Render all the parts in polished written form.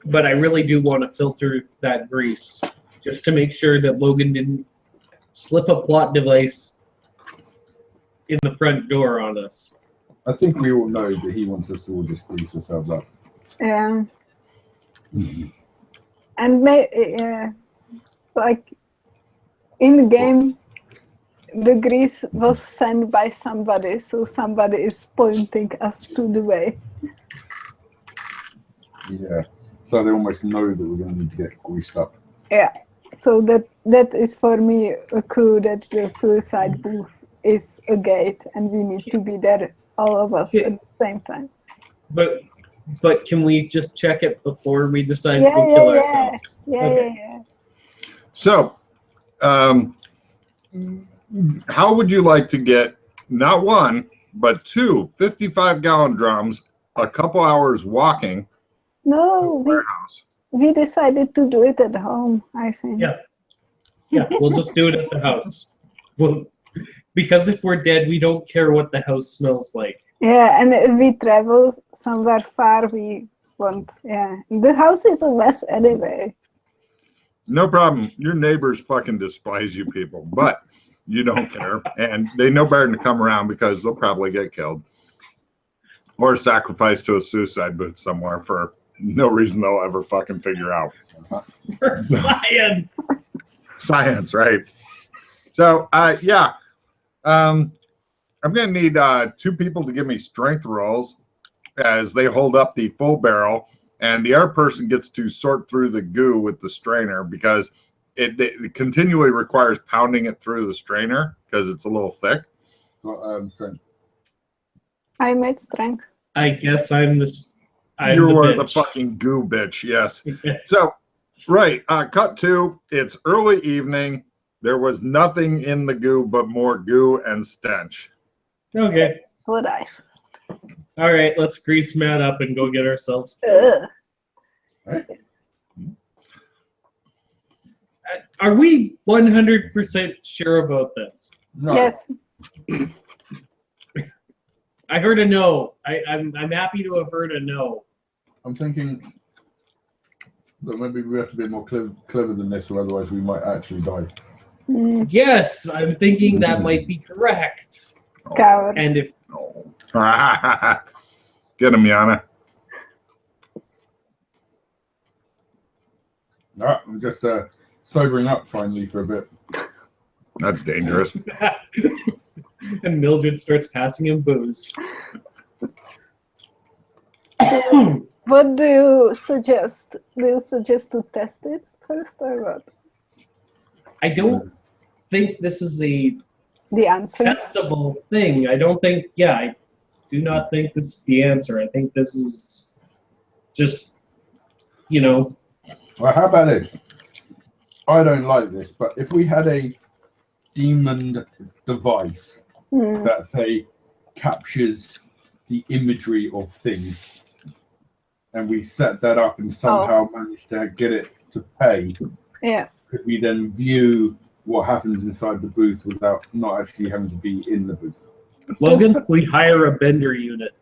but I really do want to filter that grease just to make sure that Logan didn't slip a plot device in the front door on us. I think we all know that he wants us to all just grease ourselves up. Yeah. And like in the game, the grease was sent by somebody, so somebody is pointing us to the way. Yeah. So they almost know that we're going to need to get greased up. Yeah. So that is for me a clue that the suicide booth is a gate, and we need to be there, all of us, at the same time. But can we just check it before we decide to go kill ourselves? Yeah. So, how would you like to get not one, but two 55-gallon drums, a couple hours walking to the No, warehouse? we decided to do it at home, I think. Yeah, we'll just do it at the house. Because if we're dead, we don't care what the house smells like. Yeah, and if we travel somewhere far, we won't. Yeah, the house is a mess anyway. No problem. Your neighbors fucking despise you people, but you don't care. And they know better than to come around because they'll probably get killed. Or sacrificed to a suicide booth somewhere for no reason they'll ever fucking figure out. For science! Science, right? So, yeah. I'm going to need two people to give me strength rolls as they hold up the full barrel, and the other person gets to sort through the goo with the strainer because it continually requires pounding it through the strainer because it's a little thick. Strength. I made strength. I guess I'm the bitch. Fucking goo bitch, yes. So, right, cut to, it's early evening. There was nothing in the goo but more goo and stench. Okay. That's what I All right, let's grease Matt up and go get ourselves Ugh. Right? Are we 100% sure about this? No. Yes. I heard a no. I'm happy to have heard a no. I'm thinking that maybe we have to be more clever than this, or otherwise we might actually die. Yes, I'm thinking that might be correct. Coward. And if Get him, Yana. No, I'm just sobering up finally for a bit. That's dangerous. and Mildred starts passing him booze. What do you suggest? Do you suggest to test it first or what? I don't think this is a The answer? testable thing. I don't think, I do not think this is the answer. I think this is just, Well, how about this? I don't like this, but if we had a demon device that, say, captures the imagery of things, and we set that up and somehow manage to get it to pay, could we then view what happens inside the booth without not actually having to be in the booth? Logan, we hire a bender unit.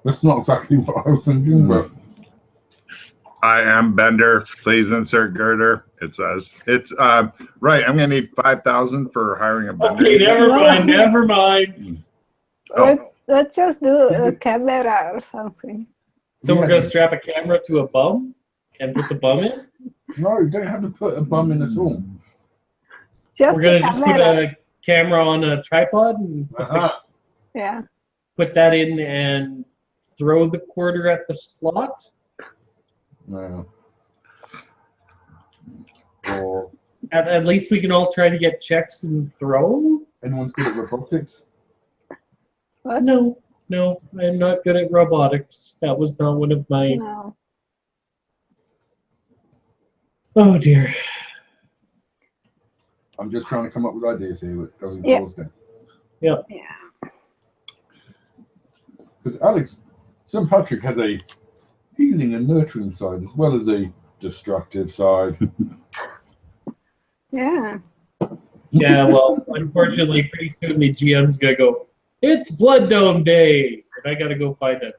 That's not exactly what I was thinking, but I am Bender. Please insert girder. It says it's right. I'm gonna need 5,000 for hiring a bender. Okay, never mind. Let's just do a camera or something. So we're gonna strap a camera to a bum and put the bum in? no, you don't have to put a bum in at all. We're gonna just put a camera on a tripod and put that in and throw the quarter at the slot? No. Or At least we can all try to get checks and throw? anyone good at robotics? What? No, I'm not good at robotics. That was not one of my... No. Oh dear. I'm just trying to come up with ideas here that doesn't cause death. Yeah. Because St. Patrick has a healing and nurturing side as well as a destructive side. Yeah. Yeah, well, unfortunately, pretty soon the GM's gonna go, it's Blood Dome Day! And I gotta go find a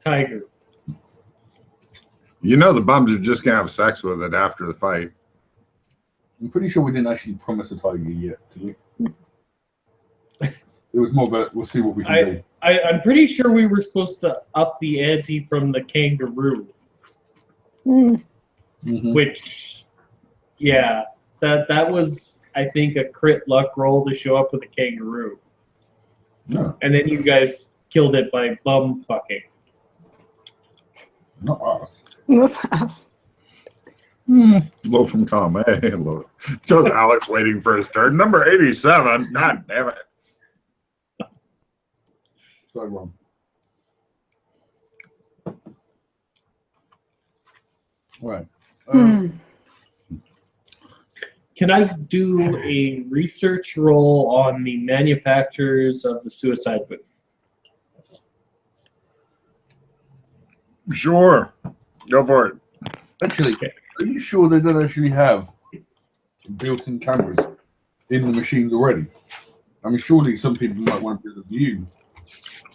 tiger. You know the bums are just gonna have sex with it after the fight. I'm pretty sure we didn't actually promise a tiger yet, did we? It was more about we'll see what we can do. I'm pretty sure we were supposed to up the ante from the kangaroo. Which, yeah, that was, I think, a crit luck roll to show up with a kangaroo. Yeah. And then you guys killed it by bum fucking. Not us. Not us. Low from column A. Low. Just Alex waiting for his turn. Number 87. God damn it. So wrong. Right. Can I do a research roll on the manufacturers of the suicide booth? Sure. Go for it. Actually, are you sure they don't actually have built-in cameras in the machines already? I mean, surely some people might want to view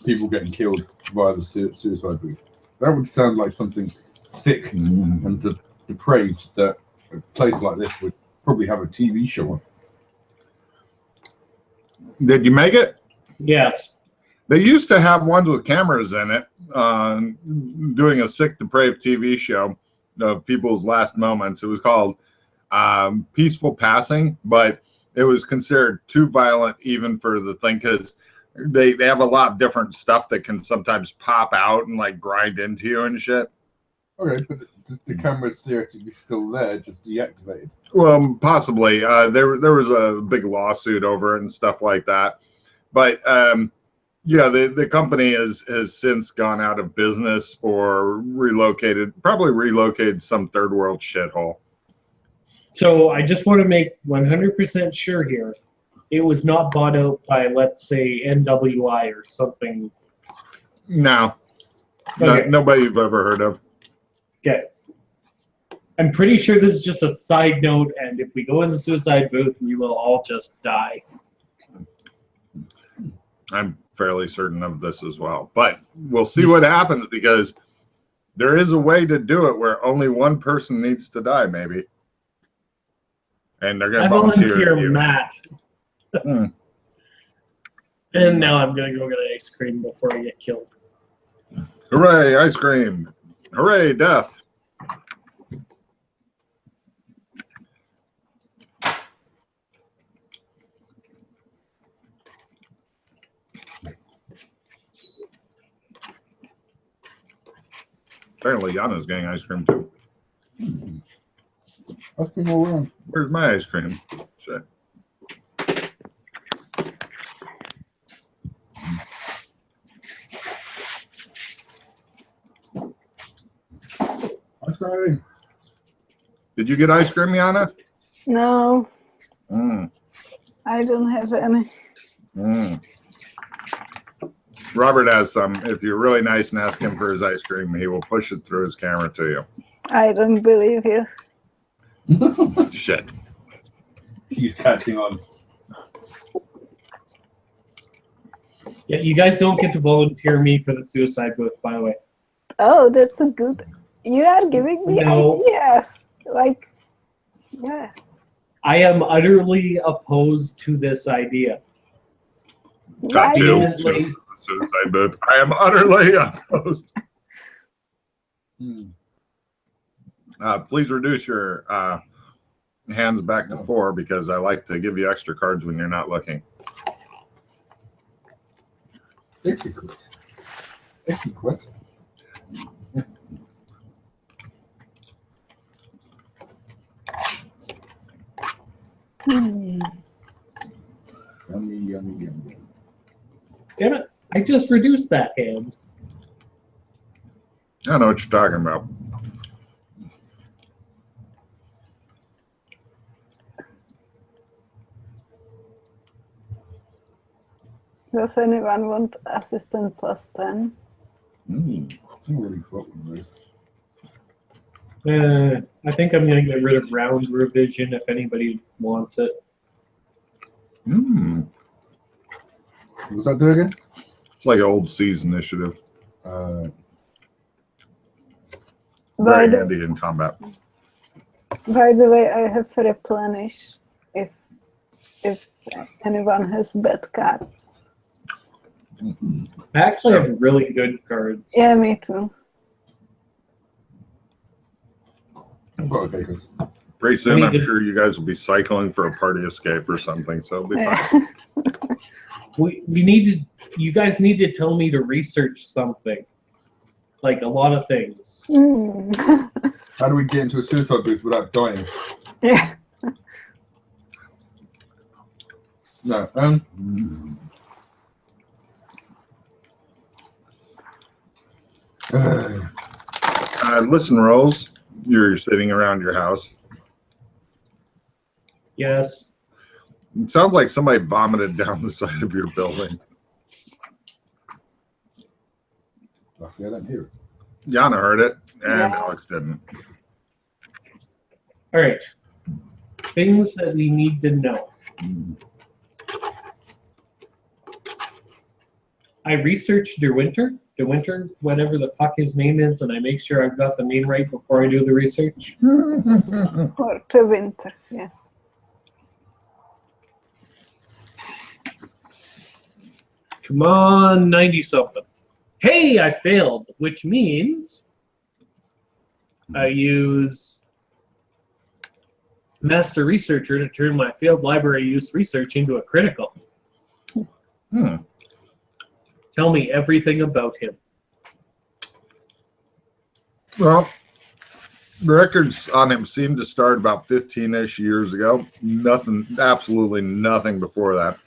people getting killed via the suicide booth. That would sound like something sick and depraved that a place like this would probably have a TV show on. Did you make it? Yes. They used to have ones with cameras in it, doing a sick, depraved TV show of people's last moments. It was called Peaceful Passing, but it was considered too violent even for the thing because they have a lot of different stuff that can sometimes pop out and like grind into you and shit. Okay, but the camera's theoretically still there, just deactivated. Well, possibly. There was a big lawsuit over it and stuff like that. But yeah, the company has since gone out of business or probably relocated some third world shithole. So I just want to make 100% sure here. It was not bought out by, let's say, NWI or something. No. Okay. Nobody you've ever heard of. Okay. I'm pretty sure this is just a side note, and if we go in the suicide booth, we will all just die. I'm fairly certain of this as well. But we'll see what happens because there is a way to do it where only one person needs to die, maybe. And they're going to volunteer you. Matt. And now I'm going to go get ice cream before I get killed. Hooray, ice cream. Hooray, death. Apparently, Yana's getting ice cream too. Ice cream all around. Where's my ice cream? Shit. Ice cream. Did you get ice cream, Yana? No. I don't have any. Robert has some. If you're really nice and ask him for his ice cream, he will push it through his camera to you. I don't believe you. Shit. He's catching on. Yeah, you guys don't get to volunteer me for the suicide booth, by the way. Oh, that's a good... You are giving me ideas. Like, yeah. I am utterly opposed to this idea. Got to the suicide booth. I am utterly opposed. Please reduce your hands back to 4 because I like to give you extra cards when you're not looking. Yummy. Damn it, I just reduced that hand. I know what you're talking about. Does anyone want assistant +10? I think I'm going to get rid of round revision if anybody wants it. What's that do again? It's like an old Seas initiative. very handy in combat. By the way, I have replenish if anyone has bad cards. I actually have really good cards. Yeah, me too. Pretty soon, I'm sure you guys will be cycling for a party escape or something, so it'll be fine. we need to. You guys need to tell me to research something, like a lot of things. How do we get into a suicide booth without dying? Yeah. No. Listen, Rose, you're sitting around your house. Yes. It sounds like somebody vomited down the side of your building. Luckily, I don't hear it. Yana heard it, and Alex didn't. All right. Things that we need to know. I researched DeWinter, whatever the fuck his name is, and I make sure I've got the name right before I do the research. Or DeWinter, yes. Come on, 90-something. Hey, I failed, which means I use Master Researcher to turn my failed library use research into a critical. Tell me everything about him. Well, the records on him seem to start about 15-ish years ago. Nothing, absolutely nothing before that.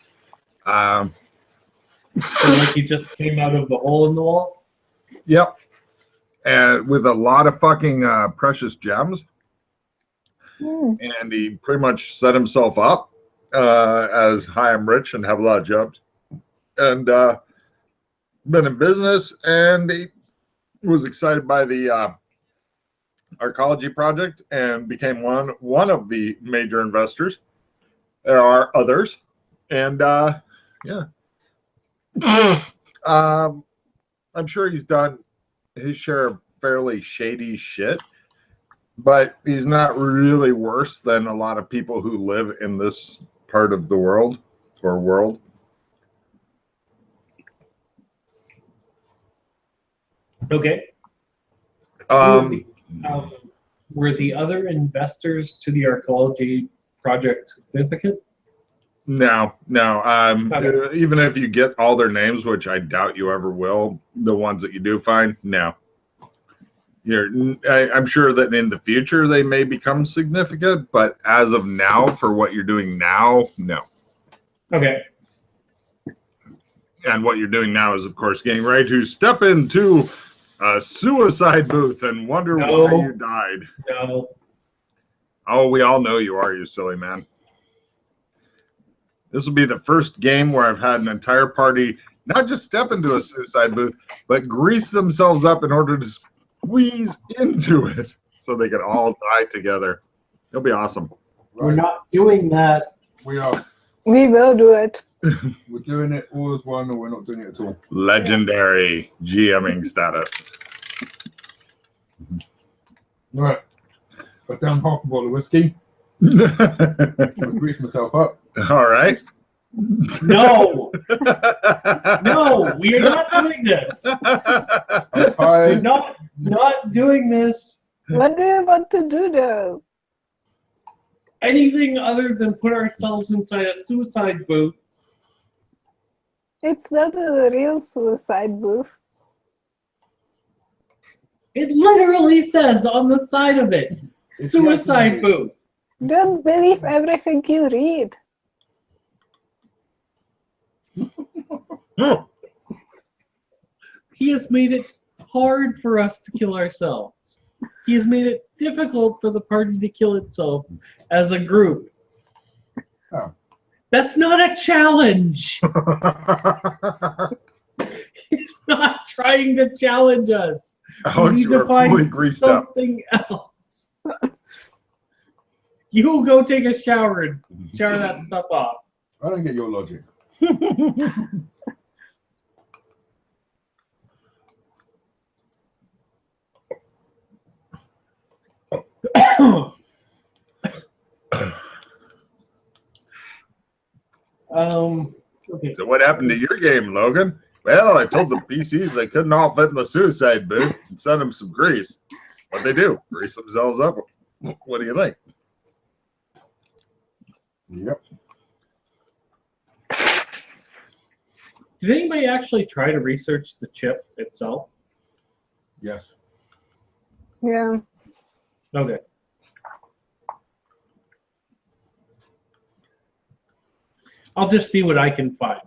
So like he just came out of the hole in the wall? Yep. And with a lot of fucking precious gems. And he pretty much set himself up as, hi, I'm rich and have a lot of jobs. And been in business, and he was excited by the archaeology project and became one of the major investors. There are others. And yeah. I'm sure he's done his share of fairly shady shit, but he's not really worse than a lot of people who live in this part of the world or world. Okay. Were the other investors to the archaeology project significant? No. Okay. Even if you get all their names, which I doubt you ever will, the ones that you do find, no. I'm sure that in the future they may become significant, but as of now, for what you're doing now, no. Okay. And what you're doing now is, of course, getting ready to step into a suicide booth and wonder why you died. No. Oh, we all know you are, you silly man. This will be the first game where I've had an entire party not just step into a suicide booth, but grease themselves up in order to squeeze into it so they can all die together. It'll be awesome. Right. We're not doing that. We are. We will do it. We're doing it all as one, or we're not doing it at all. Legendary GMing status. All right. Put down half a bottle of whiskey. I'll grease myself up. All right. No. No, we are not doing this. We're not doing this. What do you want to do though? Anything other than put ourselves inside a suicide booth. It's not a real suicide booth. It literally says on the side of it, suicide booth. Don't believe everything you read. He has made it hard for us to kill ourselves. He has made it difficult for the party to kill itself as a group. Oh. That's not a challenge. He's not trying to challenge us. We need to find something else. You go take a shower and shower that stuff off. I don't get your logic. Okay. So what happened to your game, Logan? Well, I told the PCs they couldn't all fit in the suicide booth and sent them some grease. What'd they do? Grease themselves up. What do you think? Yep. Did anybody actually try to research the chip itself? Yes. Yeah. Okay. I'll just see what I can find.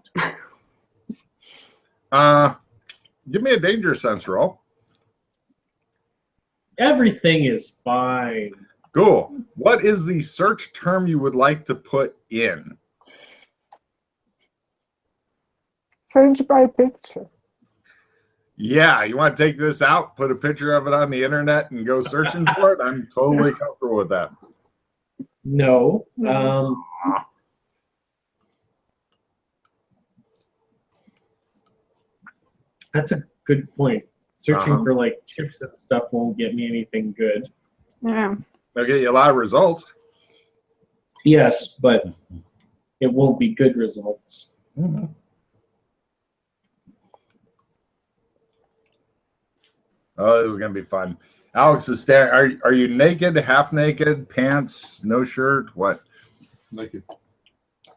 Give me a danger sense roll. Everything is fine. Cool. What is the search term you would like to put in? Search by picture. Yeah, you want to take this out, put a picture of it on the internet, and go searching for it? I'm totally comfortable with that. No. That's a good point. Searching for like chips and stuff won't get me anything good. Yeah. They'll get you a lot of results. Yes, but it won't be good results. Mm-hmm. Oh, this is gonna be fun. Alex is standing. Are you naked, half naked, pants, no shirt, what? Naked.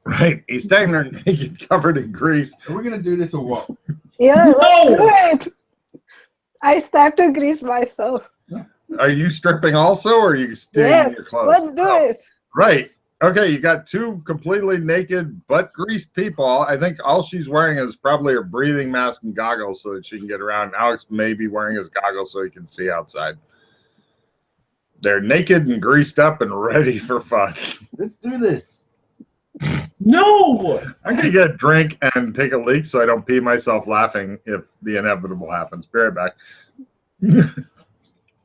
Right. He's standing there naked, covered in grease. Are we gonna do this or what? Yeah, let's do it. I start to grease myself. Are you stripping also, or are you staying in your clothes? Let's do it. Right. Okay, you got two completely naked, butt greased people. I think all she's wearing is probably a breathing mask and goggles so that she can get around. Alex may be wearing his goggles so he can see outside. They're naked and greased up and ready for fun. Let's do this. No! I'm going to get a drink and take a leak so I don't pee myself laughing if the inevitable happens. Be right back.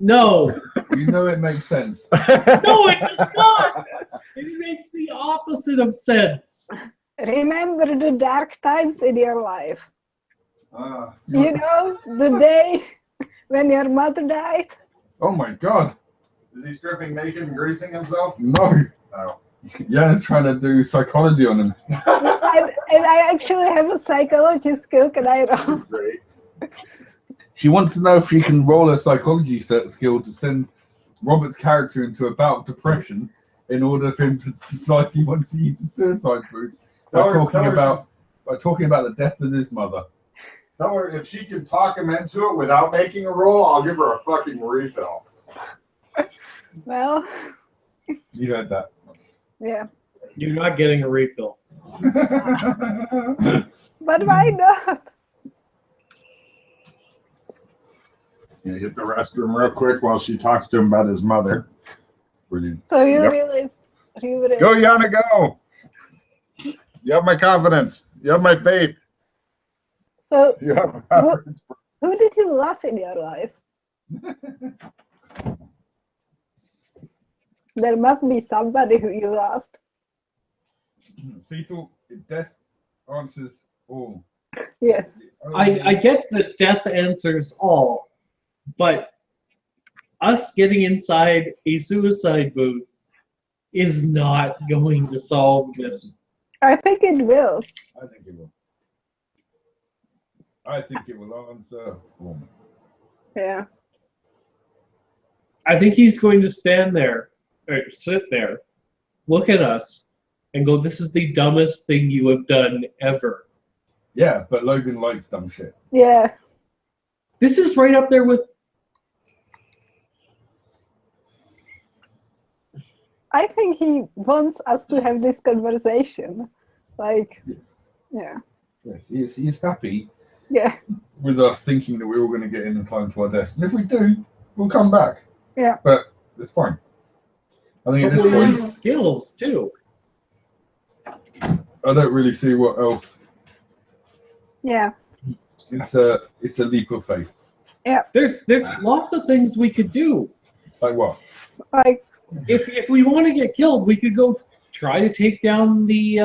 No. You know it makes sense. No, it does not. It makes the opposite of sense. Remember the dark times in your life. You know, the day when your mother died. Oh my God. Is he stripping naked and greasing himself? No. No. Jan's trying to do psychology on him. and I actually have a psychology skill. Can I roll? Great. She wants to know if she can roll a psychology skill to send Robert's character into a bout of depression in order for him to decide he wants to use the suicide boots by talking about the death of his mother. Tell her if she can talk him into it without making a roll, I'll give her a fucking refill. Well. You heard that. Yeah. You're not getting a refill. But why not? Yeah, hit the restroom real quick while she talks to him about his mother. Brilliant. So you really go, Yana, go. You have my confidence. You have my faith. So you have my confidence. Who did you love in your life? There must be somebody who you loved. Cecil, death answers all. Yes. I get that death answers all, but us getting inside a suicide booth is not going to solve this. I think it will. I think it will. I think it will answer all. Yeah. I think he's going to stand there, or sit there, look at us, and go, "This is the dumbest thing you have done ever." Yeah, but Logan likes dumb shit. Yeah. This is right up there with... I think he wants us to have this conversation. Like, yes. Yeah. Yes, he's happy. Yeah. With us thinking that we're all going to get in time to our deaths. And if we do, we'll come back. Yeah. But it's fine. I think at this point... skills, too. I don't really see what else. Yeah. It's a leap of faith. Yeah. There's lots of things we could do. Like what? Like if we want to get killed, we could go try to take down the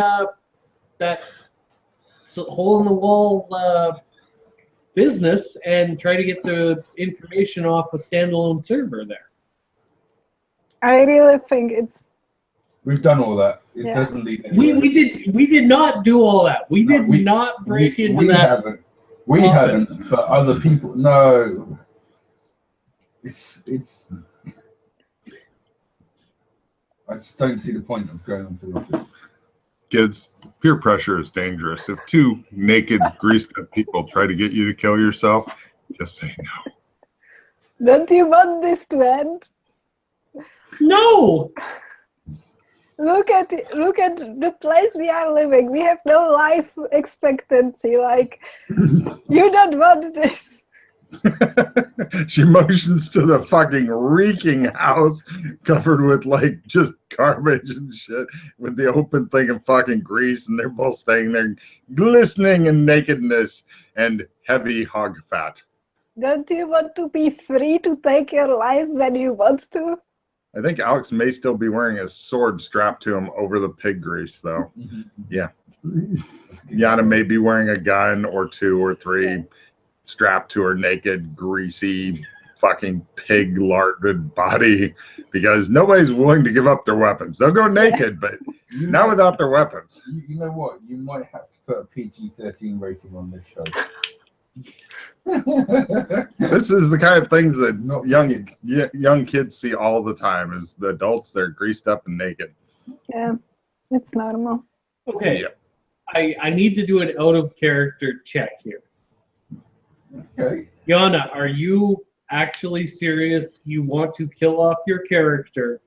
that hole in the wall business and try to get the information off a standalone server there. I really think it's We've done all that. It Yeah. doesn't lead anywhere. We did not do all that. We No, did we- not break into we that. haven't. We office. haven't, but other people. No. It's. I just don't see the point of going on to the office. Kids, peer pressure is dangerous. If two naked, greased-up people try to get you to kill yourself, just say no. Don't you want this to end? No. Look at it, look at the place we are living. We have no life expectancy. Like, you don't want this. She motions to the fucking reeking house covered with like just garbage and shit with the open thing of fucking grease, and they're both staying there glistening in nakedness and heavy hog fat. Don't you want to be free to take your life when you want to? I think Alex may still be wearing a sword strapped to him over the pig grease, though. Yeah. Yana may be wearing a gun or two or three strapped to her naked, greasy, fucking pig larded body because nobody's willing to give up their weapons. They'll go naked, but not without their weapons. You know what? You might have to put a PG-13 rating on this show. This is the kind of things that Not young kids see all the time. Is the adults, they're greased up and naked. Yeah, it's normal. Okay. Yeah. I need to do an out of character check here. Okay. Yana, are you actually serious? You want to kill off your character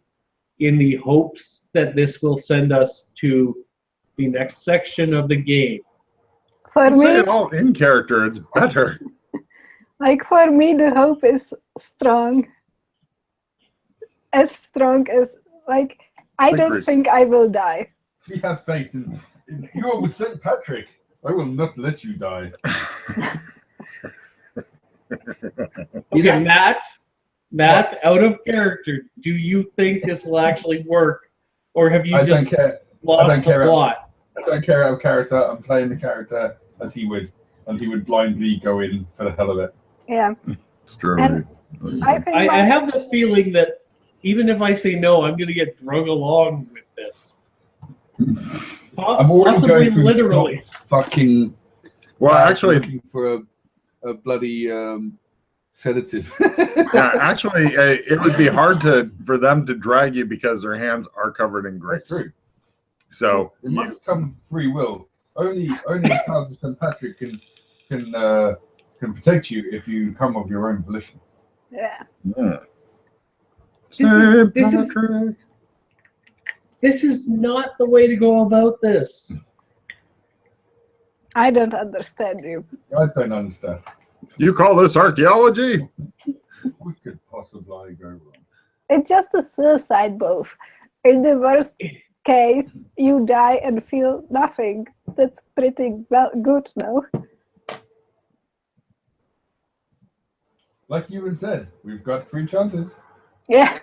in the hopes that this will send us to the next section of the game? For Say me, it all in character. It's better. like for me, the hope is strong. As strong as, like, I don't Agreed. think I will die. She has faith in you are with St. Patrick. I will not let you die. Okay, Matt, out of character, do you think this will actually work? Or have you I don't just care. lost don't the care. plot? I don't care out of character. I'm playing the character as he would, and he would blindly go in for the hell of it. Yeah. It's true. And I think I my- have the feeling that even if I say no, I'm going to get drug along with this. I'm already Possibly going through literally. fucking. Well, actually, looking for a bloody sedative. actually, it would be hard for them to drag you because their hands are covered in grease. That's true. So It must come free will. Only the powers of St. Patrick can protect you if you come of your own volition. yeah. This is not the way to go about this. I don't understand you. I don't understand. You call this archaeology? What could possibly go wrong? It's just a suicide both. In the worst case, you die and feel nothing. That's pretty good, no? Like you had said, we've got 3 chances. Yeah.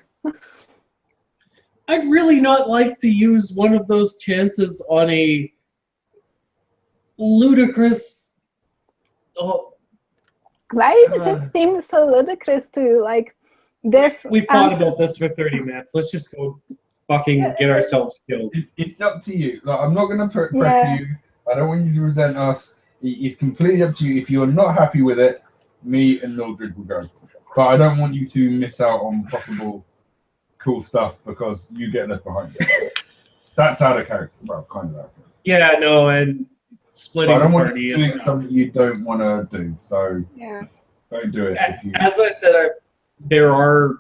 I'd really not like to use one of those chances on a ludicrous. Oh, Why does it seem so ludicrous to you? Like, we've thought about this for 30 minutes. Let's just go fucking get ourselves killed. It's up to you. Like, I'm not going to press Yeah. you. I don't want you to resent us. It's completely up to you. If you're not happy with it, me and Mildred will go. But I don't want you to miss out on possible cool stuff because you get left behind. That's out of character. Well, kind of out of character. Yeah, no, and But splitting I the don't want party you is doing something you don't want to do. So Yeah. don't do it. If you... As I said, there are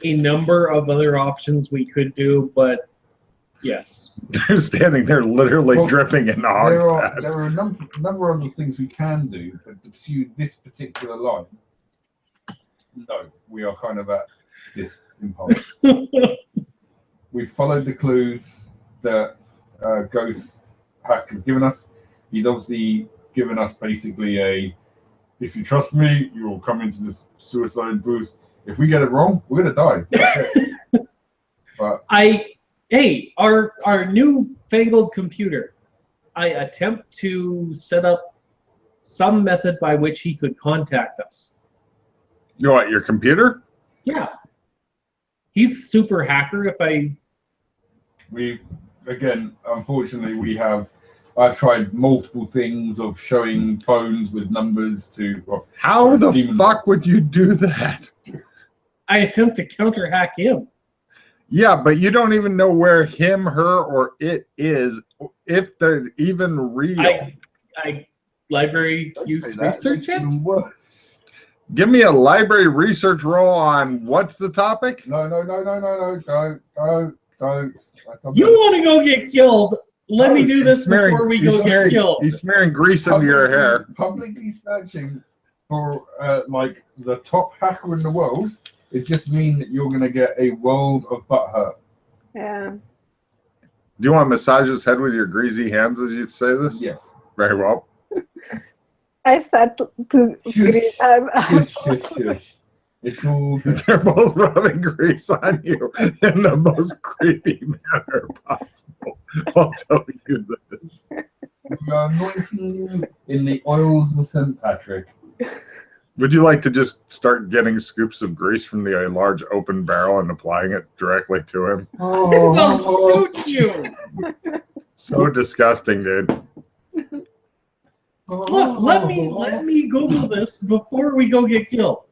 a number of other options we could do, but yes. They're standing there literally Well, dripping in hog fat. There are a number of other things we can do, but to pursue this particular line, no, we are kind of at this impulse. We've followed the clues that Ghost Hack has given us. He's obviously given us basically if you trust me, you will come into this suicide booth. If we get it wrong, we're gonna die. That's it. But our new fangled computer. I attempt to set up some method by which he could contact us. You know what, your computer? Yeah. He's super hacker. If I Again, unfortunately, I've tried multiple things of showing phones with numbers to. How the demon fuck box. would you do that? I attempt to counter hack him. Yeah, but you don't even know where him, her, or it is, if they're even real. I library Don't use say that, research it's it. even worse. Give me a library research roll on what's the topic? No, don't. You want to go get killed? Let me do this before we go get killed. He's smearing grease into your hair. Publicly searching for like the top hacker in the world, it just means that you're gonna get a world of butthurt. Yeah. Do you want to massage his head with your greasy hands as you say this? Yes. Very well. I start to grease. Shush. It's all good. They're both rubbing grease on you in the most creepy manner possible. I'll tell you this. We are anointing you in the oils of St. Patrick. Would you like to just start getting scoops of grease from the large open barrel and applying it directly to him? I'll shoot you. So disgusting, dude. Look, let me Google this before we go get killed.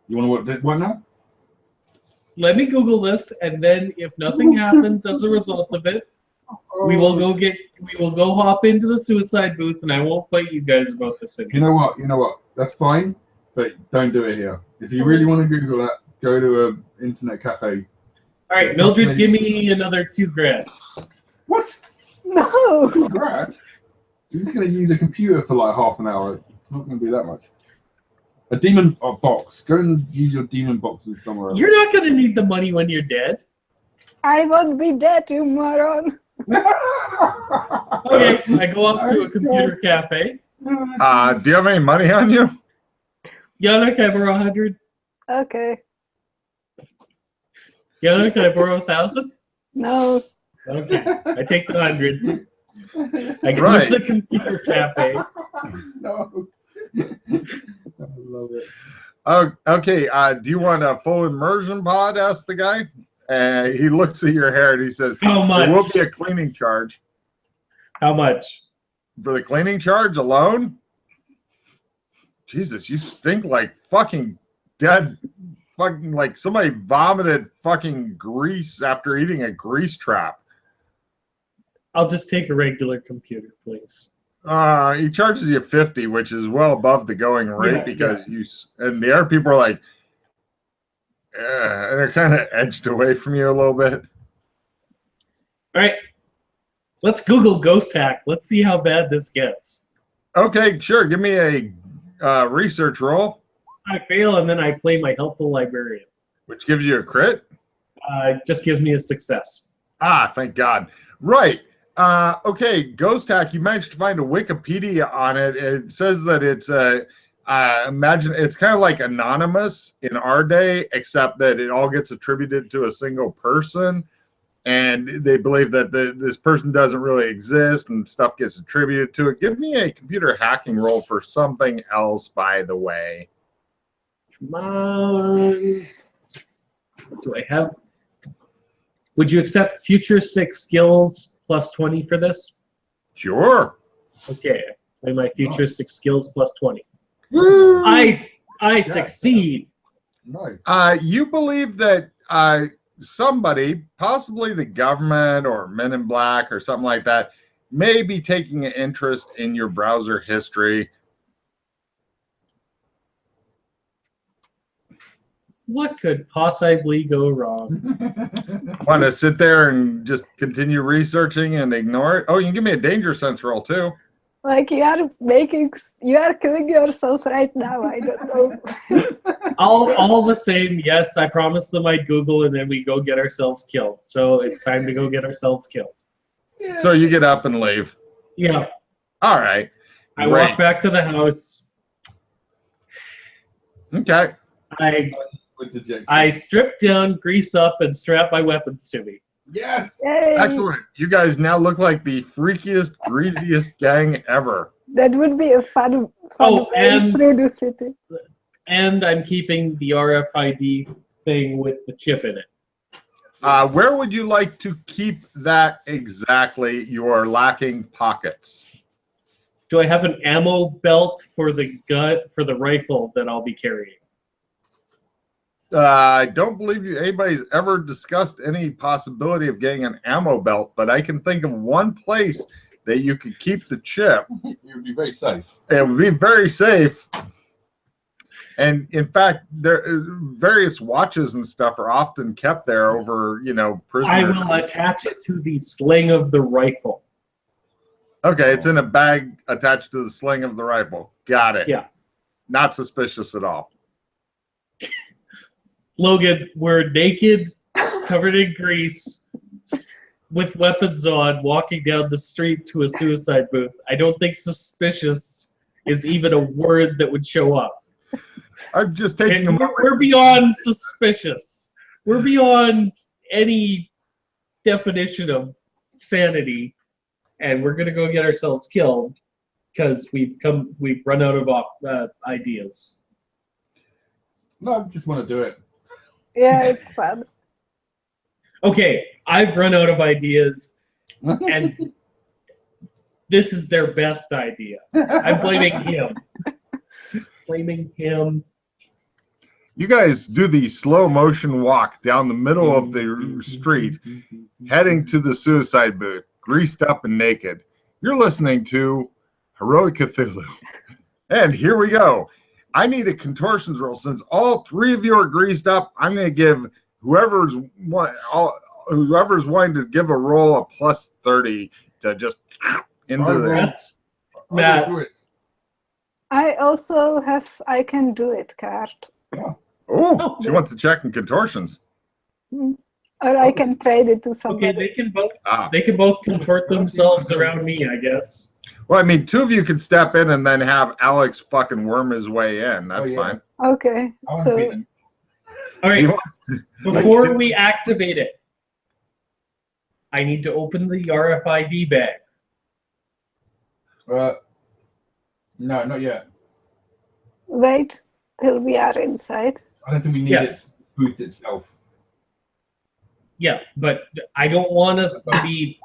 You want to what now? Let me Google this, and then if nothing happens as a result of it, we will go hop into the suicide booth, and I won't fight you guys about this anymore. You know what? That's fine, but don't do it here. If you really want to Google that, go to an internet cafe. All right, Mildred, give me another $2,000. What? No. Congrats. You're just going to use a computer for like half an hour. It's not going to be that much. A demon box. Go and use your demon boxes somewhere else. You're not going to need the money when you're dead. I won't be dead, you moron. Okay, I go up to a computer cafe. Do you have any money on you? Yana, can I borrow 100? Okay. Yana, can I borrow 1,000? No. Okay, I take the 100. I go Right. to the computer cafe. No. I love it. Oh, okay. Do you want a full immersion pod? Asked the guy. He looks at your hair and he says, How much? There will be a cleaning charge. How much? For the cleaning charge alone? Jesus, you stink like fucking dead. Fucking like somebody vomited fucking grease after eating a grease trap. I'll just take a regular computer, please. He charges you 50, which is well above the going rate because and the other people are like, they're kind of edged away from you a little bit. All right, let's Google ghost hack. Let's see how bad this gets. Okay, sure. Give me a research roll, I fail, and then I play my helpful librarian. which gives you a crit. It just gives me a success. Thank God. Right. Okay, Ghost Hack, you managed to find a Wikipedia on it. It says that it's imagine it's kind of like anonymous in our day, except that it all gets attributed to a single person, and they believe that this person doesn't really exist, and stuff gets attributed to it. Give me a computer hacking roll for something else, by the way. Come on. What do I have? Would you accept futuristic skills plus 20 for this? Sure. Okay, play my futuristic skills plus 20. Woo! I succeed. Nice. You believe that somebody, possibly the government or Men in Black or something like that, may be taking an interest in your browser history. What could possibly go wrong? Want to sit there and just continue researching and ignore it? Oh, you can give me a danger sense roll too. Like you are killing yourself right now. I don't know. all the same, yes, I promised them I'd Google, and then we go get ourselves killed. So it's time to go get ourselves killed. So you get up and leave. Yeah. All right. I Great. walk back to the house. Okay. I strip down, grease up, and strap my weapons to me. Yes. Yay. Excellent. You guys now look like the freakiest, greasiest gang ever. That would be a fun way and- through the city. And I'm keeping the RFID thing with the chip in it. Where would you like to keep that exactly? You are lacking pockets. Do I have an ammo belt for the gun for the rifle that I'll be carrying? I don't believe anybody's ever discussed any possibility of getting an ammo belt, but I can think of one place that you could keep the chip. It would be very safe. It would be very safe. And in fact, there various watches and stuff are often kept there over, prisoners. I will attach it to the sling of the rifle. Okay, it's in a bag attached to the sling of the rifle. Got it. Yeah. Not suspicious at all. Logan, we're naked, covered in grease, with weapons on, walking down the street to a suicide booth. I don't think suspicious is even a word that would show up. I'm just taking a moment. We're beyond suspicious. We're beyond any definition of sanity, and we're gonna go get ourselves killed because we've run out of ideas. No, I just want to do it. Yeah, it's fun. Okay, I've run out of ideas, and this is their best idea. I'm blaming him. Blaming him. You guys do the slow motion walk down the middle of the street, heading to the suicide booth, greased up and naked. You're listening to Heroic Cthulhu. And here we go. I need a contortions roll. Since all three of you are greased up, I'm going to give whoever's wanting to give a roll a plus 30 to just into the... That's Matt. I also have I can do it card. Oh, she wants to check in contortions. Or I can trade it to somebody. Okay, they can both contort themselves around me, I guess. Well, I mean, two of you can step in and then have Alex fucking worm his way in. That's fine. Okay, so all right. Before we activate it, I need to open the RFID bag. No, not yet. wait till we are inside. I don't think we need Yes. it booth itself. Yeah, but I don't want us to be.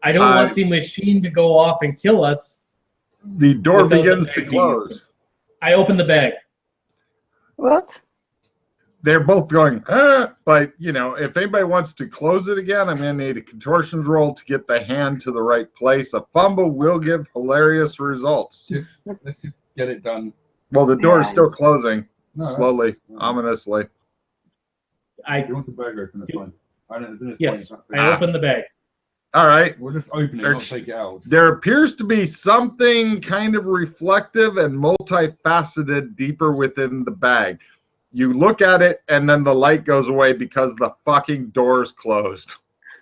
I don't want the machine to go off and kill us. The door Without the begins to bag being close. I open the bag. What? They're both going, but, if anybody wants to close it again, I'm going to need a contortions roll to get the hand to the right place. A fumble will give hilarious results. Let's just get it done. Well, the door is still closing, No, slowly, ominously. You want the bag open, that's fine. I don't know, Yes, I open the bag. All right. We'll just open it, not take it out. There appears to be something kind of reflective and multifaceted deeper within the bag. You look at it, and then the light goes away because the fucking door's closed.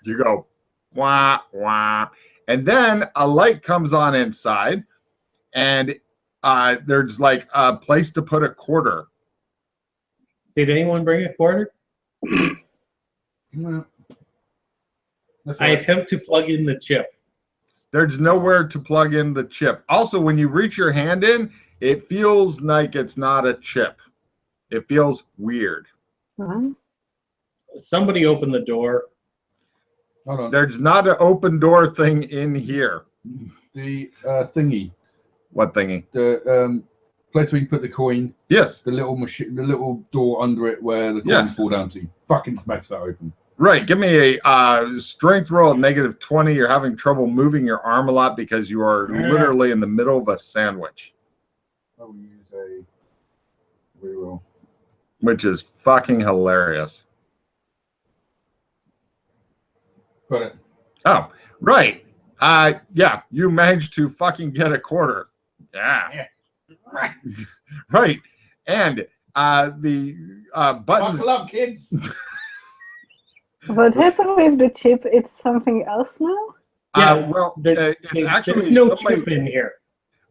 You go, wah, wah. And then a light comes on inside, and there's like a place to put a quarter. Did anyone bring a quarter? No. I attempt to plug in the chip. There's nowhere to plug in the chip. Also, when you reach your hand in, it feels like it's not a chip. It feels weird. Somebody open the door. Hold on. There's not an open door thing in here. The thingy. What thingy? The place where you put the coin. Yes. The little machine, the little door under it where the coins fall down to. Fucking smash that open. Right. Give me a strength roll at -20. You're having trouble moving your arm a lot because you are literally in the middle of a sandwich. I will use a reroll. Which is fucking hilarious. Got it. Oh, right. Yeah, you managed to fucking get a quarter. Yeah. Right. And the buttons. Buckle up, kids. What happened with the chip? It's something else now? It's actually there's no chip in here.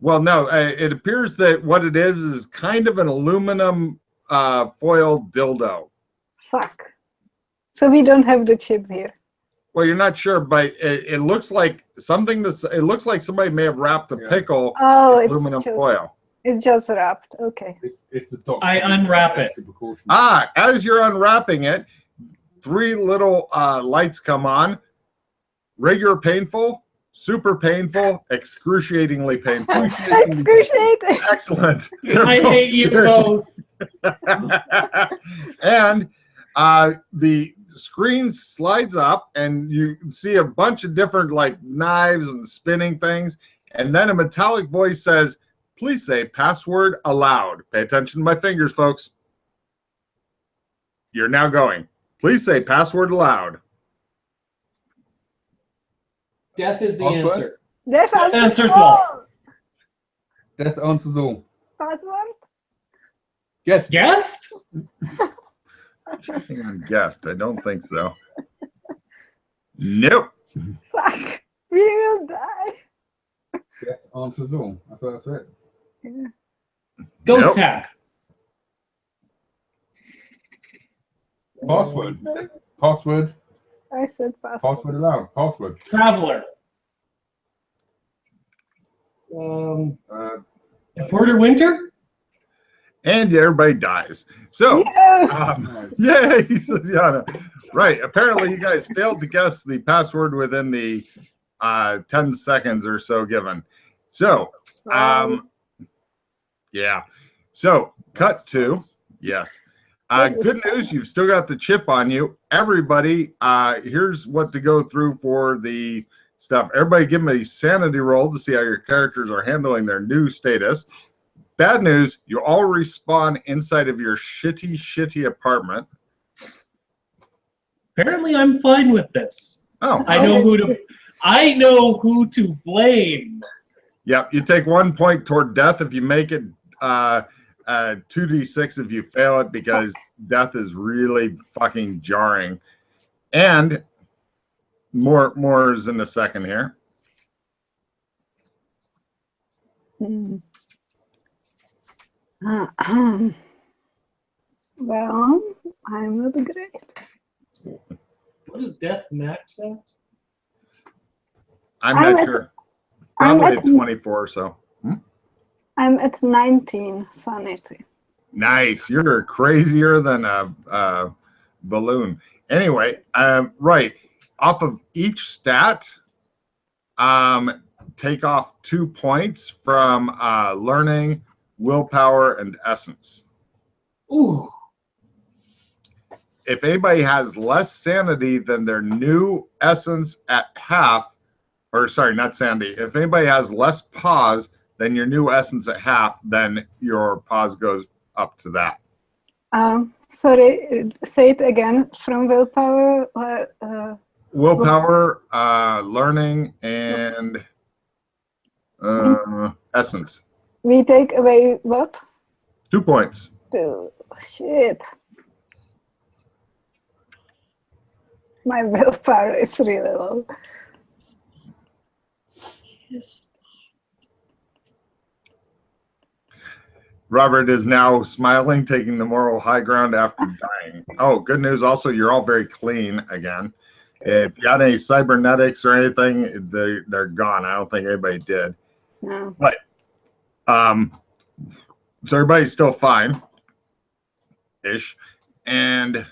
Well, no, it appears that what it is kind of an aluminum foil dildo. Fuck. So we don't have the chip here. Well, you're not sure, but it looks like something. It looks like somebody may have wrapped a pickle in aluminum foil. It's just wrapped. Okay. It's the top. I unwrap it. As you're unwrapping it, 3 little lights come on. Regular painful, super painful, excruciatingly painful. Excruciating. Excellent. I hate you both. And the screen slides up, and you see a bunch of different like knives and spinning things. And then a metallic voice says, "Please say password aloud." Pay attention to my fingers, folks. You're now going. Please say password aloud. Death is the Password? answer. Death Answers answers all. all. Death answers all. Password? Yes. Guessed? Hang on, guessed. I don't think so. Nope. Fuck. We will die. Death answers all. I thought that's it. Yeah. Ghost Nope. tag. Password. Password. I said password. Password allowed. Password. Traveler. Porter Winter? And everybody dies. So, Yeah. yay, says Yana. Right. Apparently, you guys failed to guess the password within the 10 seconds or so given. So, yeah. So, cut to, yes. Good news, you've still got the chip on you. Everybody, here's what to go through for the stuff. Everybody give them a sanity roll to see how your characters are handling their new status. Bad news, you all respawn inside of your shitty apartment. Apparently I'm fine with this. Oh. I know who to blame. Yep, you take 1 point toward death if you make it, 2d6 if you fail it, because death is really fucking jarring. And more is in a second here. Well, I'm not great. What is death max at? I'm I'm not at- sure. I'm Probably at- 24 or so. I'm at 19 sanity. Nice. You're crazier than a balloon. Anyway, right. Off of each stat, take off 2 points from learning, willpower, and essence. Ooh. If anybody has less sanity than their new essence at half, or sorry, not sanity. If anybody has less pause than your new essence at half, then your pause goes up to that. Sorry, say it again. From willpower or Willpower, learning, and essence. we take away what? 2 points. Oh, shit. My willpower is really low. Yes. Robert is now smiling, taking the moral high ground after dying. Oh, good news. Also, you're all very clean again. If you got any cybernetics or anything, they're gone. I don't think anybody did. No. But so everybody's still fine, ish, and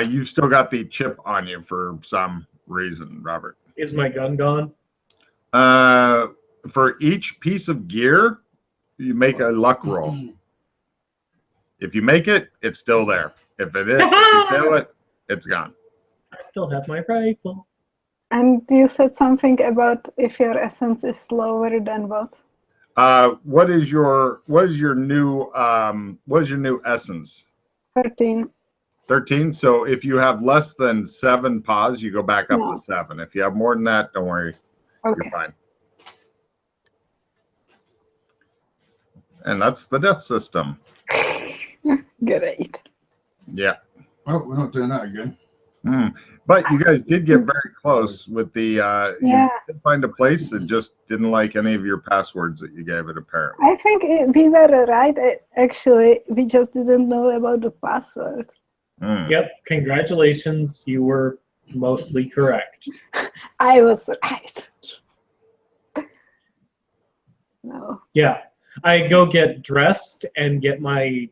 you've still got the chip on you for some reason, Robert. Is my gun gone? For each piece of gear, you make a luck roll. If you make it, it's still there. If you fail it, it's gone. I still have my rifle. And you said something about if your essence is lower than what? What is your new essence? 13. 13. So if you have less than 7 pause, you go back up No. to 7. If you have more than that, don't worry. Okay. You're fine. And that's the death system. Great. Yeah. Well, we're not doing that again. But you guys did get very close with the Yeah. you did find a place that just didn't like any of your passwords that you gave it, apparently. I think we were right. Actually, we just didn't know about the password. Yep. Congratulations. You were mostly correct. I was right. No. Yeah. I go get dressed and get my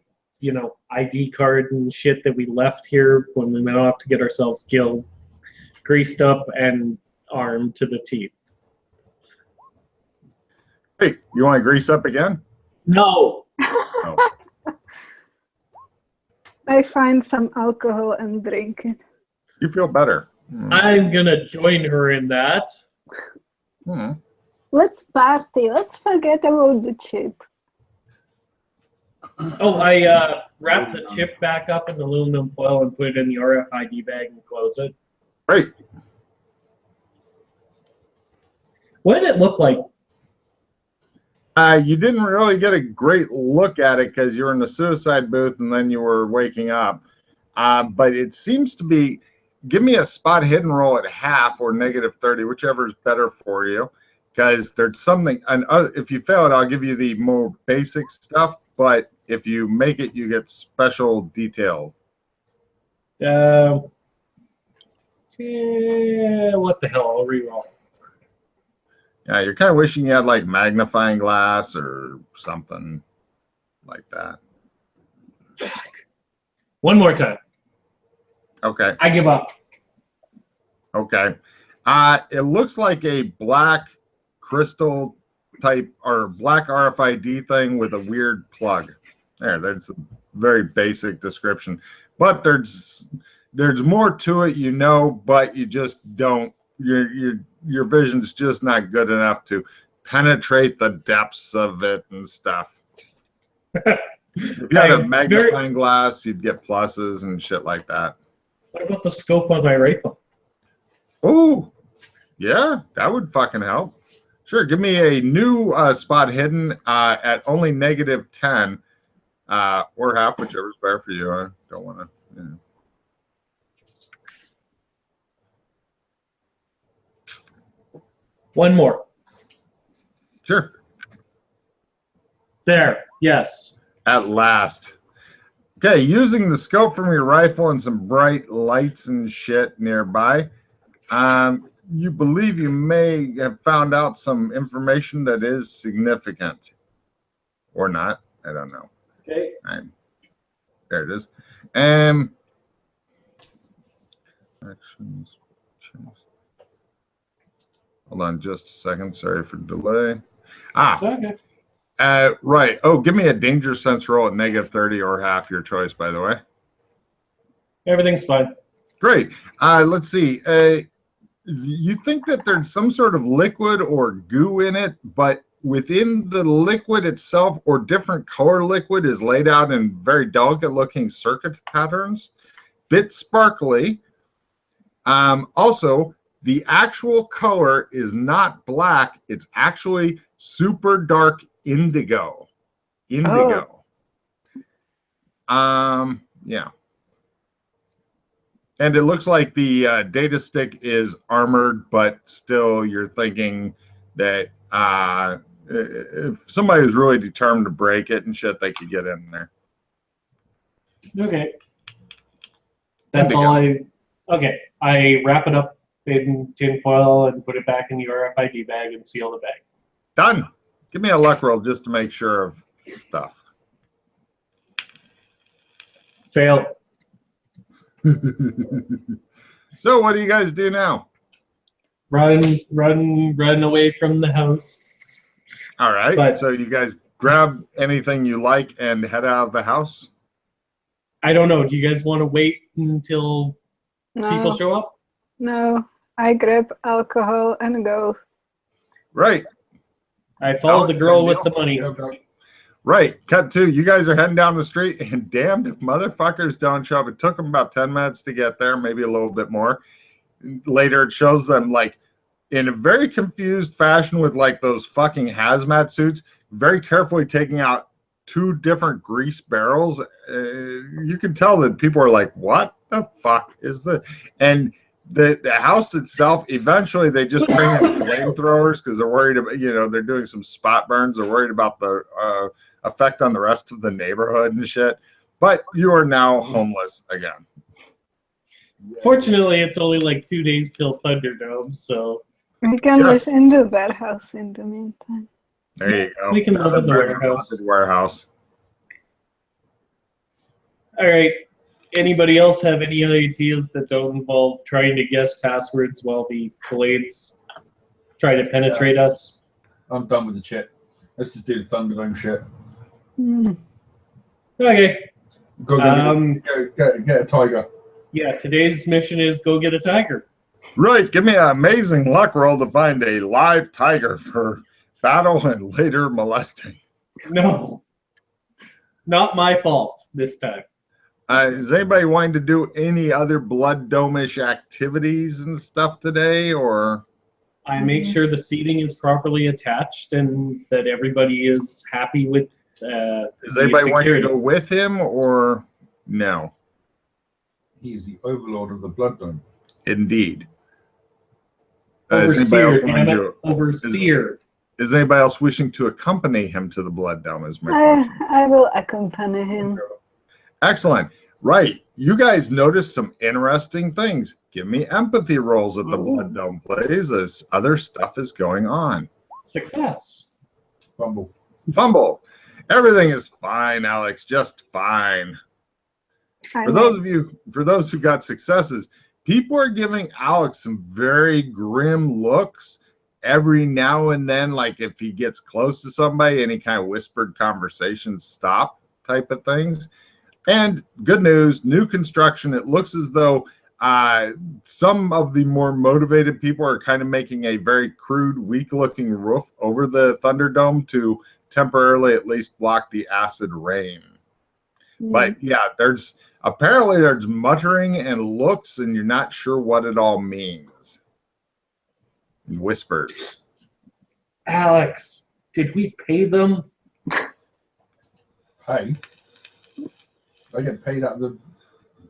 ID card and shit that we left here when we went off to get ourselves killed, greased up and armed to the teeth. Hey, you want to grease up again? No. No. I find some alcohol and drink it. You feel better. I'm gonna join her in that. Let's party. Let's forget about the chip. Oh, I wrapped the chip back up in aluminum foil and put it in the RFID bag and close it. Great. What did it look like? You didn't really get a great look at it because you were in the suicide booth and then you were waking up. But it seems to be, give me a spot hidden roll at half or -30, whichever is better for you. Because there's something, and if you fail it, I'll give you the more basic stuff. But if you make it, you get special detail. Yeah, what the hell? I'll reroll. Yeah, you're kind of wishing you had like magnifying glass or something like that. One more time. Okay. I give up. Okay. It looks like a black crystal type or black RFID thing with a weird plug. There's a very basic description. But there's more to it, but you just don't. Your vision's just not good enough to penetrate the depths of it and stuff. If you had a magnifying glass, you'd get pluses and shit like that. What about the scope on my rifle? Oh, yeah, that would fucking help. Sure, give me a new spot hidden at only -10 or half, whichever's better for you. I don't want to. One more. Sure. There. Yes. At last. Okay, using the scope from your rifle and some bright lights and shit nearby, you believe you may have found out some information that is significant. Or not. I don't know. Okay. There it is. Actions. Hold on just a second. Sorry for the delay. Okay. Right. Oh, give me a danger sense roll at -30 or half, your choice, by the way. Everything's fine. Great. Let's see. You think that there's some sort of liquid or goo in it, but within the liquid itself or different color liquid is laid out in very delicate looking circuit patterns, bit sparkly. Also, the actual color is not black. It's actually super dark indigo. Yeah. And it looks like the data stick is armored, but still you're thinking that if somebody was really determined to break it and shit, they could get in there. Okay. That's all Okay. I wrap it up in tin foil and put it back in the RFID bag and seal the bag. Done. Give me a luck roll just to make sure of stuff. Fail. So what do you guys do now? Run away from the house. All right. But so you guys grab anything you like and head out of the house? I don't know. Do you guys want to wait until people show up? No. I grab alcohol and go. Right. I followed the girl with the money. Right. Cut to, you guys are heading down the street, and damned if motherfuckers don't show up. It took them about 10 minutes to get there, maybe a little bit more. Later, it shows them, like, in a very confused fashion with, like, those fucking hazmat suits, very carefully taking out 2 different grease barrels. You can tell that people are like, what the fuck is this? And the house itself, eventually they just bring in flamethrowers because they're worried about, they're doing some spot burns. They're worried about the effect on the rest of the neighborhood and shit. But you are now homeless again. Fortunately, it's only like 2 days till Thunderdome, so we can live in the warehouse in the meantime. There you go. We can live in the warehouse. Warehouse. All right. Anybody else have any ideas that don't involve trying to guess passwords while the blades try to penetrate us? I'm done with the chip. Let's just do the Thunderdome shit. Okay. Go get a tiger. Yeah, today's mission is go get a tiger. Right, give me an amazing luck roll to find a live tiger for battle and later molesting. No. Not my fault this time. Is anybody wanting to do any other blood dome-ish activities and stuff today, or? I make sure the seating is properly attached and that everybody is happy with Does anybody want to go with him, or no? He is the overlord of the blood dome. Indeed. Overseer, damn it. Overseer. Is anybody else wishing to accompany him to the blood dome? Is my question. I will accompany him. Excellent. Right. You guys noticed some interesting things. Give me empathy rolls at the blood dome, please, as other stuff is going on. Success. Fumble. Everything is fine, Alex. Just fine. For those who got successes, people are giving Alex some very grim looks every now and then, like if he gets close to somebody, any kind of whispered conversations stop type of things. And good news, new construction, it looks as though some of the more motivated people are kind of making a very crude, weak-looking roof over the Thunderdome to temporarily at least block the acid rain. But yeah, there's muttering and looks, and you're not sure what it all means. Whispers. Alex, did we pay them? Pay? They get paid out of the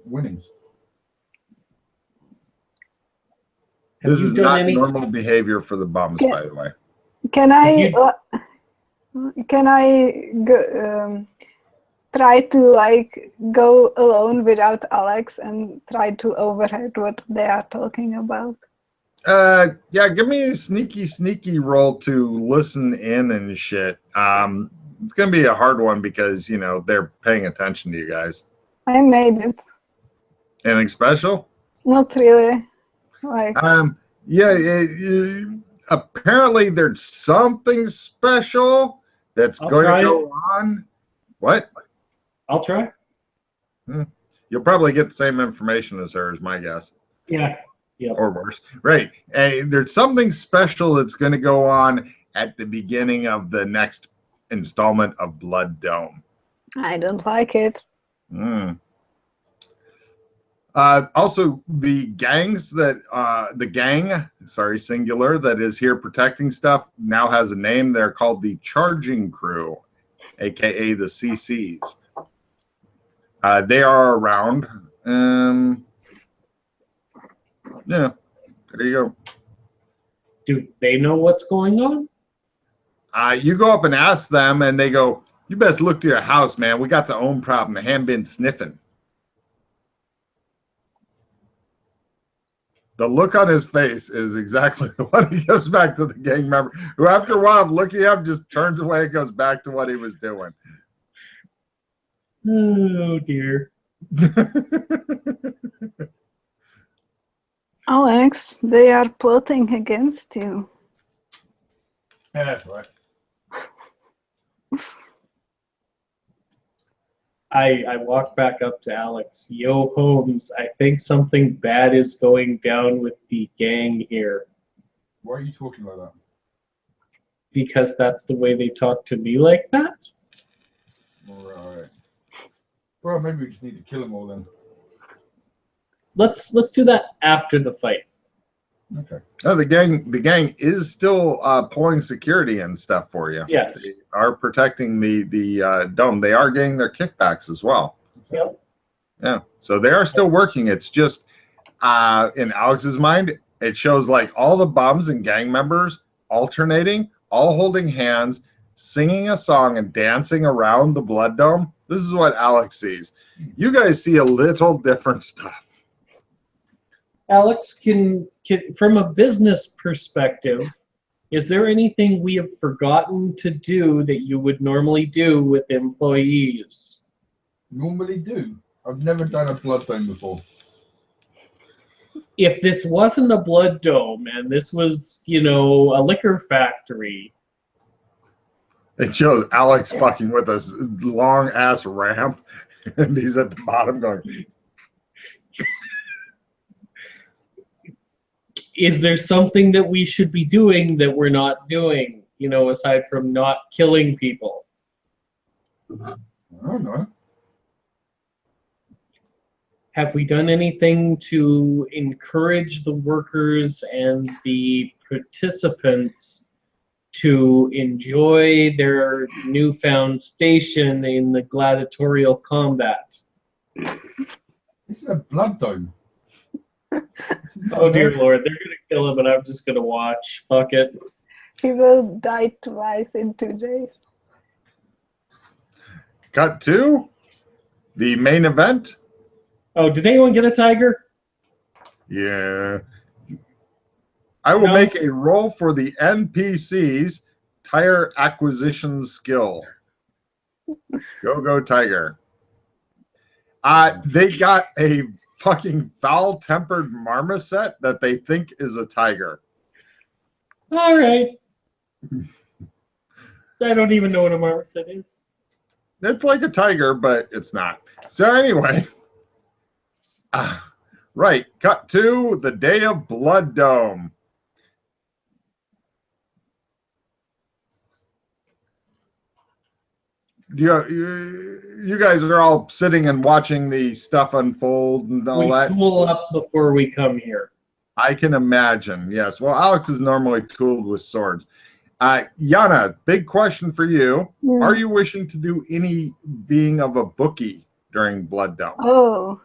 winnings. This is not normal behavior for the bums, by the way. Can I go, try to like go alone without Alex and try to overhear what they are talking about? Yeah, give me a sneaky roll to listen in and shit. It's gonna be a hard one because they're paying attention to you guys. I made it. Anything special? Not really. Like. Yeah. Apparently, there's something special that's going to go on. What? I'll try. You'll probably get the same information as her, is my guess. Yeah. Yep. Or worse. Right. There's something special that's going to go on at the beginning of the next installment of Blood Dome. I don't like it. Also, the gangs that singular, that is here protecting stuff now has a name. They're called the Charging Crew, aka the CCs. They are around. Yeah, there you go. Do they know what's going on? You go up and ask them, and they go, "You best look to your house, man. We got our own problem. They haven't been sniffing." The look on his face is exactly what he gives back to the gang member, who after a while of looking at him just turns away and goes back to what he was doing. Oh, dear. Alex, they are plotting against you. Yeah, that's right. I walk back up to Alex. Yo, Holmes, I think something bad is going down with the gang here. Why are you talking like that? Because that's the way they talk to me like that? All right. Well, maybe we just need to kill them all then. Let's do that after the fight. Okay. Oh, the gang is still pulling security and stuff for you. Yes. They are protecting the dome. They are getting their kickbacks as well. Yep. Yeah. So they are still working. It's just in Alex's mind, it shows like all the bums and gang members alternating, all holding hands, singing a song and dancing around the blood dome. This is what Alex sees. You guys see a little different stuff. Alex, can from a business perspective, is there anything we have forgotten to do that you would normally do with employees? Normally do? I've never done a blood dome before. If this wasn't a blood dome and this was, you know, a liquor factory. It shows Alex fucking with a long ass ramp, and he's at the bottom going. Is there something that we should be doing that we're not doing, you know, aside from not killing people? I don't know. Have we done anything to encourage the workers and the participants to enjoy their newfound station in the gladiatorial combat? This is a blood dome. Oh dear Lord, they're gonna kill him and I'm just gonna watch. Fuck it. He will die twice in 2 days. Cut to the main event. Oh, did anyone get a tiger? Yeah. I will No. make a roll for the NPC's tire acquisition skill. Go, Tiger. They got a fucking foul-tempered marmoset that they think is a tiger. All right. I don't even know what a marmoset is. It's like a tiger, but it's not. So anyway, right, cut to the day of Blood Dome. You guys are all sitting and watching the stuff unfold and all that. We tool up before we come here. I can imagine, yes. Well, Alex is normally tooled with swords. Yana, big question for you. Yeah. Are you wishing to do any being of a bookie during Blood Dome? Oh,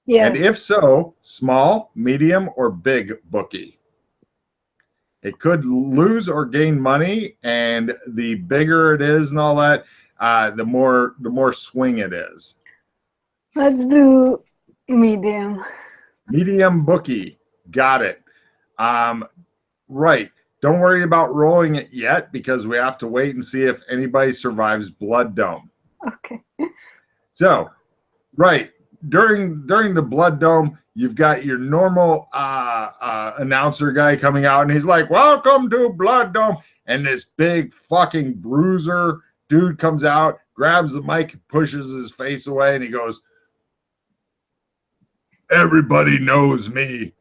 yes. And if so, small, medium, or big bookie? It could lose or gain money, and the bigger it is and all that, the more swing it is. Let's do medium. Medium bookie. Got it. Right. Don't worry about rolling it yet because we have to wait and see if anybody survives Blood Dome. Okay. So, right. During the Blood Dome, you've got your normal announcer guy coming out, and he's like, "Welcome to Blood Dome." And this big fucking bruiser dude comes out, grabs the mic, and pushes his face away, and he goes, "Everybody knows me."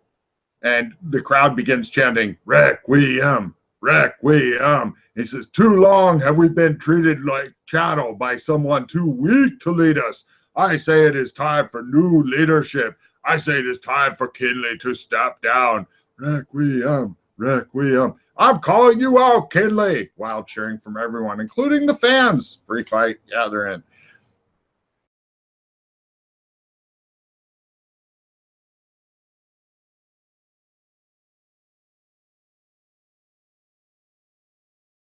And the crowd begins chanting, "Requiem, Requiem." He says, "Too long have we been treated like chattel by someone too weak to lead us. I say it is time for new leadership. I say it is time for Kinley to step down. Requiem, Requiem. I'm calling you out, Kinley," while cheering from everyone, including the fans. Free fight, yeah, they're in.